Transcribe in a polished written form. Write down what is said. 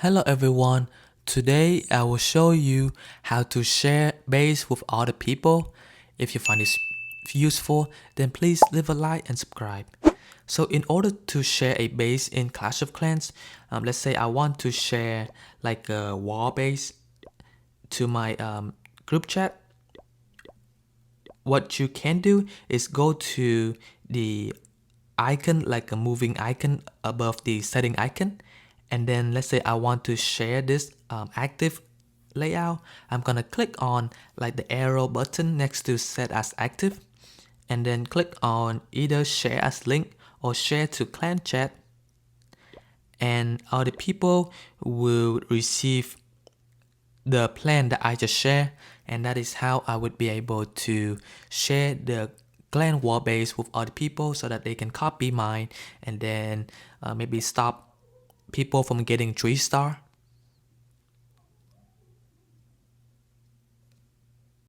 Hello everyone. Today I will show you how to share base with other people. If you find this useful, then please leave a like and subscribe. So in order to share a base in Clash of Clans, let's say I want to share like a wall base to my group chat. What you can do is go to the icon, like a moving icon above the setting icon, and then let's say I want to share this active layout. I'm gonna click on like the arrow button next to set as active, and then click on either share as link or share to clan chat, and other people will receive the plan that I just shared, and that is how I would be able to share the clan wall base with other people so that they can copy mine and then maybe stop people from getting 3-star.